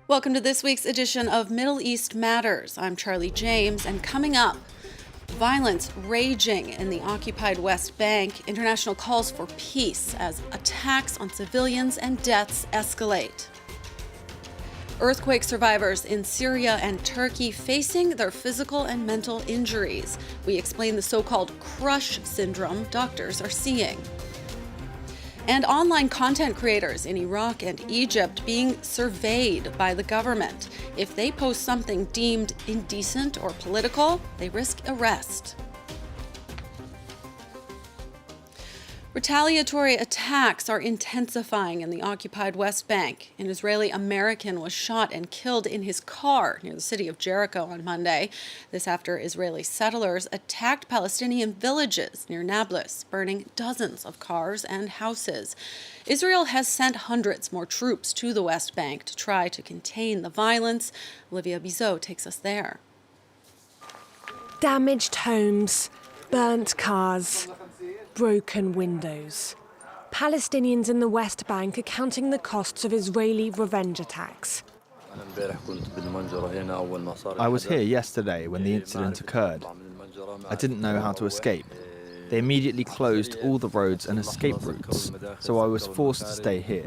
Welcome to this week's edition of Middle East Matters. I'm Charlie James, and coming up, violence raging in the occupied West Bank, international calls for peace as attacks on civilians and deaths escalate. Earthquake survivors in Syria and Turkey facing their physical and mental injuries. We explain the so-called crush syndrome doctors are seeing. And online content creators in Iraq and Egypt being surveyed by the government. If they post something deemed indecent or political, they risk arrest. Retaliatory attacks are intensifying in the occupied West Bank. An Israeli American was shot and killed in his car near the city of Jericho on Monday. This after Israeli settlers attacked Palestinian villages near Nablus, burning dozens of cars and houses. Israel has sent hundreds more troops to the West Bank to try to contain the violence. Olivia Bizot takes us there. Damaged homes, burnt cars, broken windows. Palestinians in the West Bank are counting the costs of Israeli revenge attacks. I was here yesterday when the incident occurred. I didn't know how to escape. They immediately closed all the roads and escape routes, so I was forced to stay here.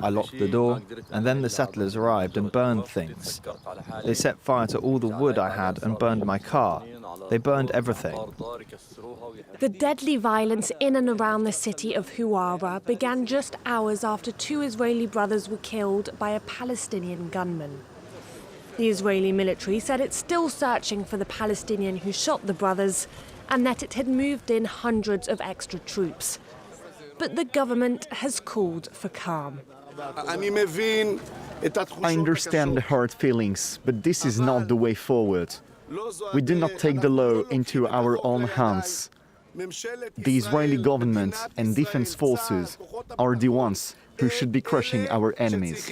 I locked the door, and then the settlers arrived and burned things. They set fire to all the wood I had and burned my car. They burned everything. The deadly violence in and around the city of Huwara began just hours after two Israeli brothers were killed by a Palestinian gunman. The Israeli military said it's still searching for the Palestinian who shot the brothers and that it had moved in hundreds of extra troops. But the government has called for calm. I understand the hard feelings, but this is not the way forward. We do not take the law into our own hands. The Israeli government and defense forces are the ones who should be crushing our enemies.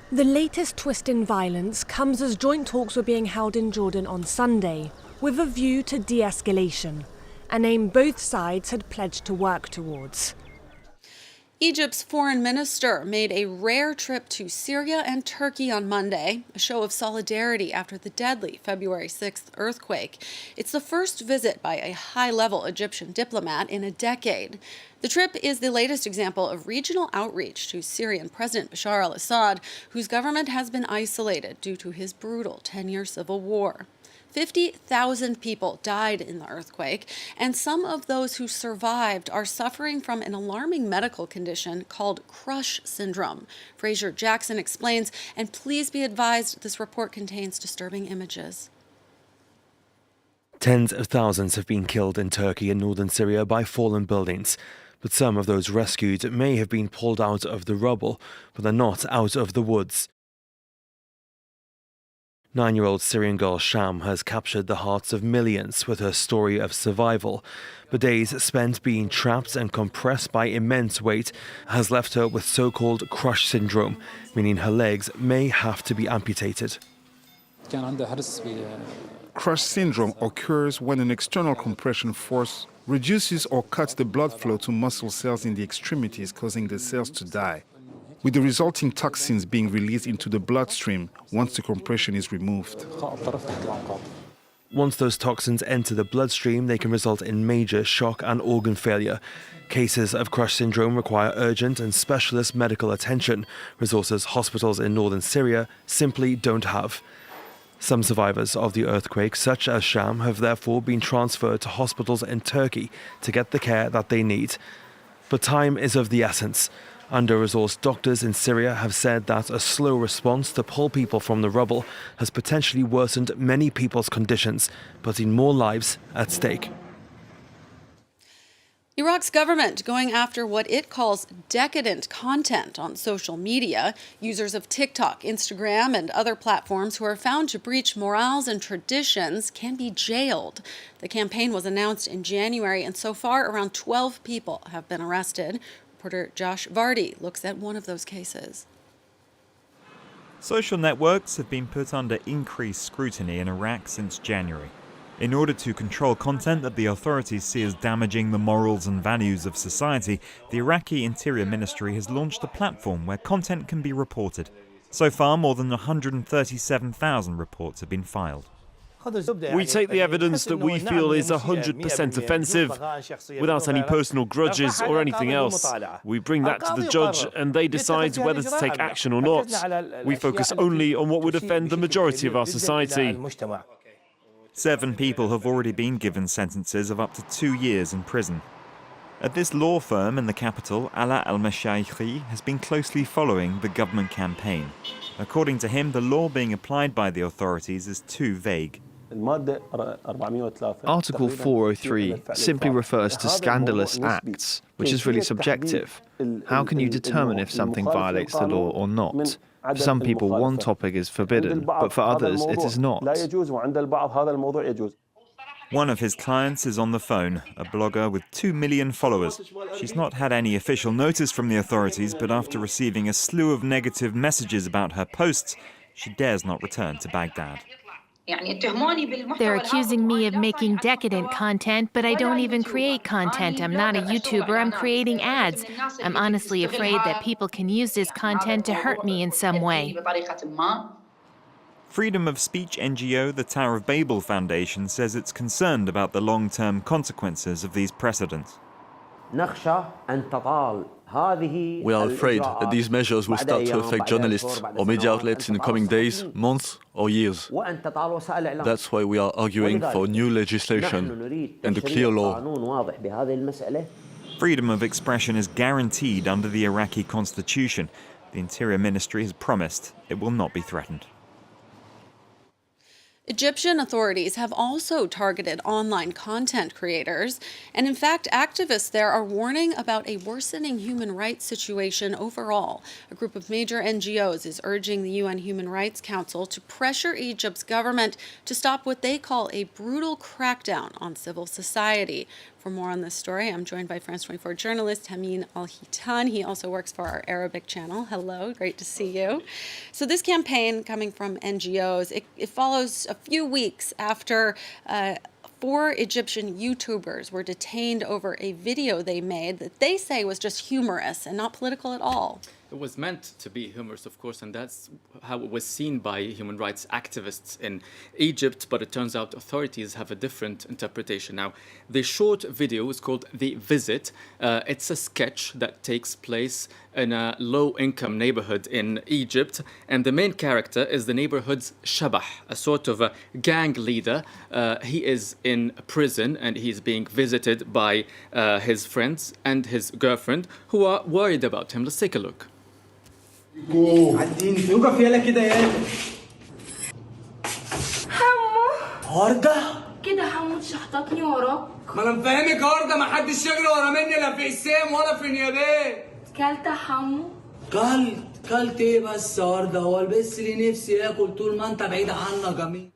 The latest twist in violence comes as joint talks were being held in Jordan on Sunday, with a view to de-escalation, an aim both sides had pledged to work towards. Egypt's foreign minister made a rare trip to Syria and Turkey on Monday, a show of solidarity after the deadly February 6th earthquake. It's the first visit by a high-level Egyptian diplomat in a decade. The trip is the latest example of regional outreach to Syrian President Bashar al-Assad, whose government has been isolated due to his brutal 10-year civil war. 50,000 people died in the earthquake, and some of those who survived are suffering from an alarming medical condition called crush syndrome. Fraser Jackson explains, and please be advised this report contains disturbing images. Tens of thousands have been killed in Turkey and northern Syria by fallen buildings, but some of those rescued may have been pulled out of the rubble, but they're not out of the woods. 9-year-old Syrian girl Sham has captured the hearts of millions with her story of survival. But days spent being trapped and compressed by immense weight has left her with so-called crush syndrome, meaning her legs may have to be amputated. Crush syndrome occurs when an external compression force reduces or cuts the blood flow to muscle cells in the extremities, causing the cells to die, with the resulting toxins being released into the bloodstream once the compression is removed. Once those toxins enter the bloodstream, they can result in major shock and organ failure. Cases of crush syndrome require urgent and specialist medical attention, resources hospitals in northern Syria simply don't have. Some survivors of the earthquake, such as Sham, have therefore been transferred to hospitals in Turkey to get the care that they need. But time is of the essence. Under-resourced doctors in Syria have said that a slow response to pull people from the rubble has potentially worsened many people's conditions, putting more lives at stake. Iraq's government going after what it calls decadent content on social media. Users of TikTok, Instagram, and other platforms who are found to breach morals and traditions can be jailed. The campaign was announced in January, and so far around 12 people have been arrested. Reporter Josh Vardy looks at one of those cases. Social networks have been put under increased scrutiny in Iraq since January. In order to control content that the authorities see as damaging the morals and values of society, the Iraqi Interior Ministry has launched a platform where content can be reported. So far, more than 137,000 reports have been filed. We take the evidence that we feel is 100% offensive, without any personal grudges or anything else. We bring that to the judge and they decide whether to take action or not. We focus only on what would offend the majority of our society. 7 people have already been given sentences of up to 2 years in prison. At this law firm in the capital, Ala al-Mashaykhi has been closely following the government campaign. According to him, the law being applied by the authorities is too vague. Article 403 simply refers to scandalous acts, which is really subjective. How can you determine if something violates the law or not? For some people, one topic is forbidden, but for others, it is not. One of his clients is on the phone, a blogger with 2 million followers. She's not had any official notice from the authorities, but after receiving a slew of negative messages about her posts, she dares not return to Baghdad. They're accusing me of making decadent content, but I don't even create content. I'm not a YouTuber, I'm creating ads. I'm honestly afraid that people can use this content to hurt me in some way. Freedom of Speech NGO, the Tower of Babel Foundation, says it's concerned about the long-term consequences of these precedents. We are afraid that these measures will start to affect journalists or media outlets in the coming days, months or years. That's why we are arguing for new legislation and a clear law. Freedom of expression is guaranteed under the Iraqi constitution. The Interior Ministry has promised it will not be threatened. Egyptian authorities have also targeted online content creators, and in fact, activists there are warning about a worsening human rights situation overall. A group of major NGOs is urging the UN Human Rights Council to pressure Egypt's government to stop what they call a brutal crackdown on civil society. For more on this story, I'm joined by France 24 journalist Hameen Al-Hitan. He also works for our Arabic channel. Hello, great to see you. So this campaign coming from NGOs, it follows a few weeks after 4 Egyptian YouTubers were detained over a video they made that they say was just humorous and not political at all. It was meant to be humorous, of course, and that's how it was seen by human rights activists in Egypt, but it turns out authorities have a different interpretation. Now, the short video is called The Visit. It's a sketch that takes place in a low-income neighborhood in Egypt, and the main character is the neighborhood's Shabah, a sort of a gang leader. He is in prison, and he's being visited by his friends and his girlfriend, who are worried about him. Let's take a look. يوقف يلا كده يا حمو هرجة كده حمو تشحططني وراك ما انا مفهمك هرجة ما حدش يجري ورا مني لا في اسام ولا في نيابات كلت حمو كلت ايه بس هرجة هو البس اللي نفسي ياكل طول ما انت بعيد عنك جميل.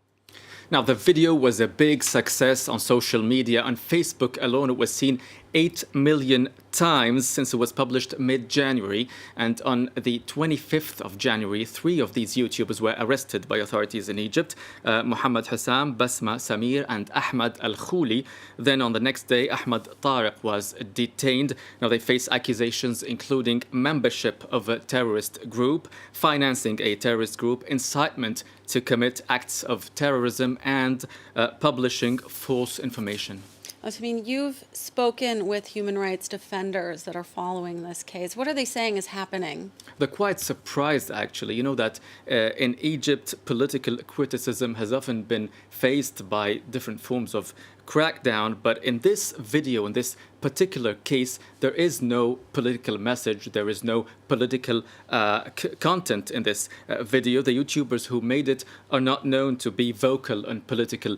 Now, the video was a big success on social media. On Facebook alone, it was seen 8 million times since it was published mid-January. And on the 25th of January, 3 of these YouTubers were arrested by authorities in Egypt. Muhammad Hussam, Basma Samir, and Ahmad Al-Khouli. Then on the next day, Ahmad Tariq was detained. Now they face accusations including membership of a terrorist group, financing a terrorist group, incitement to commit acts of terrorism, and publishing false information. I mean, you've spoken with human rights defenders that are following this case. What are they saying is happening? They're quite surprised, actually. You know that in Egypt, political criticism has often been faced by different forms of crackdown. But in this video, in this particular case, there is no political message. There is no political content in this video. The YouTubers who made it are not known to be vocal on political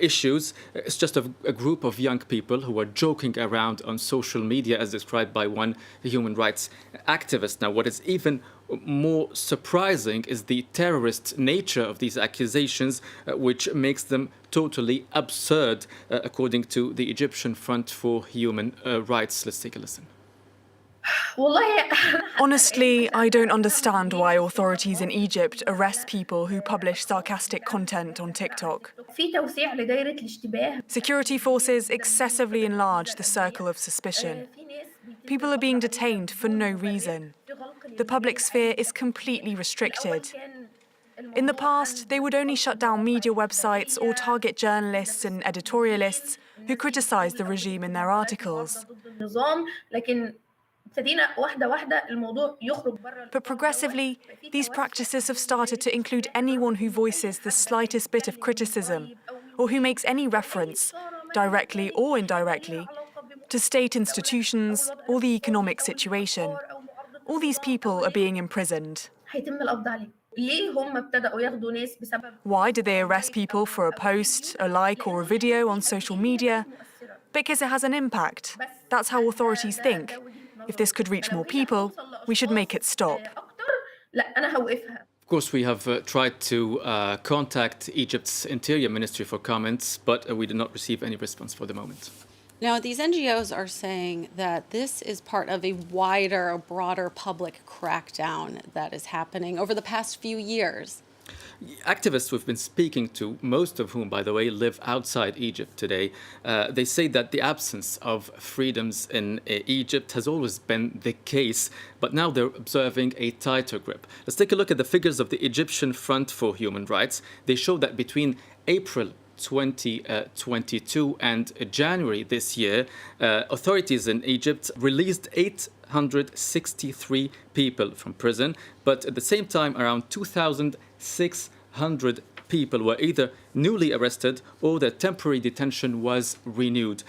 issues. It's just a group of young people who are joking around on social media, as described by one human rights activist. Now, what is even more surprising is the terrorist nature of these accusations, which makes them totally absurd, according to the Egyptian Front for Human Rights. Let's take a listen. Honestly, I don't understand why authorities in Egypt arrest people who publish sarcastic content on TikTok. Security forces excessively enlarge the circle of suspicion. People are being detained for no reason. The public sphere is completely restricted. In the past, they would only shut down media websites or target journalists and editorialists who criticize the regime in their articles. But progressively, these practices have started to include anyone who voices the slightest bit of criticism or who makes any reference, directly or indirectly, to state institutions or the economic situation. All these people are being imprisoned. Why do they arrest people for a post, a like, or a video on social media? Because it has an impact. That's how authorities think. If this could reach more people, we should make it stop. Of course, we have tried to contact Egypt's Interior Ministry for comments, but we did not receive any response for the moment. Now, these NGOs are saying that this is part of a wider, broader public crackdown that is happening over the past few years. Activists we've been speaking to, most of whom, by the way, live outside Egypt today, they say that the absence of freedoms in Egypt has always been the case, but now they're observing a tighter grip. Let's take a look at the figures of the Egyptian Front for Human Rights. They show that between April 2022 and January this year, authorities in Egypt released 863 people from prison, but at the same time around 2,600 people were either newly arrested or their temporary detention was renewed.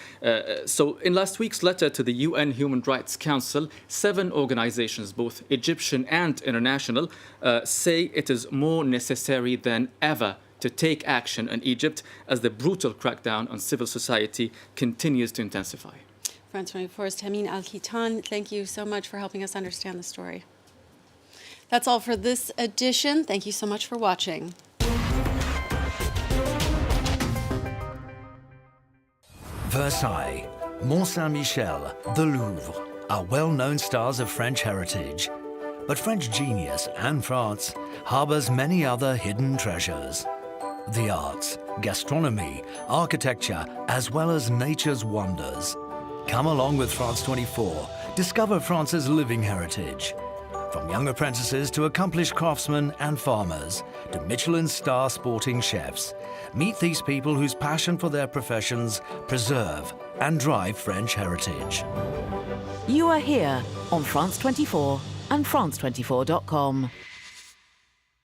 So in last week's letter to the UN Human Rights Council, 7 organizations, both Egyptian and international, say it is more necessary than ever to take action in Egypt as the brutal crackdown on civil society continues to intensify. France 24's Tamim Al-Khitan, thank you so much for helping us understand the story. That's all for this edition. Thank you so much for watching. Versailles, Mont Saint-Michel, the Louvre are well-known stars of French heritage. But French genius, Anne France, harbors many other hidden treasures. The arts, gastronomy, architecture, as well as nature's wonders. Come along with France 24. Discover France's living heritage. From young apprentices to accomplished craftsmen and farmers, to Michelin star sporting chefs. Meet these people whose passion for their professions preserve and drive French heritage. You are here on France 24 and France24.com.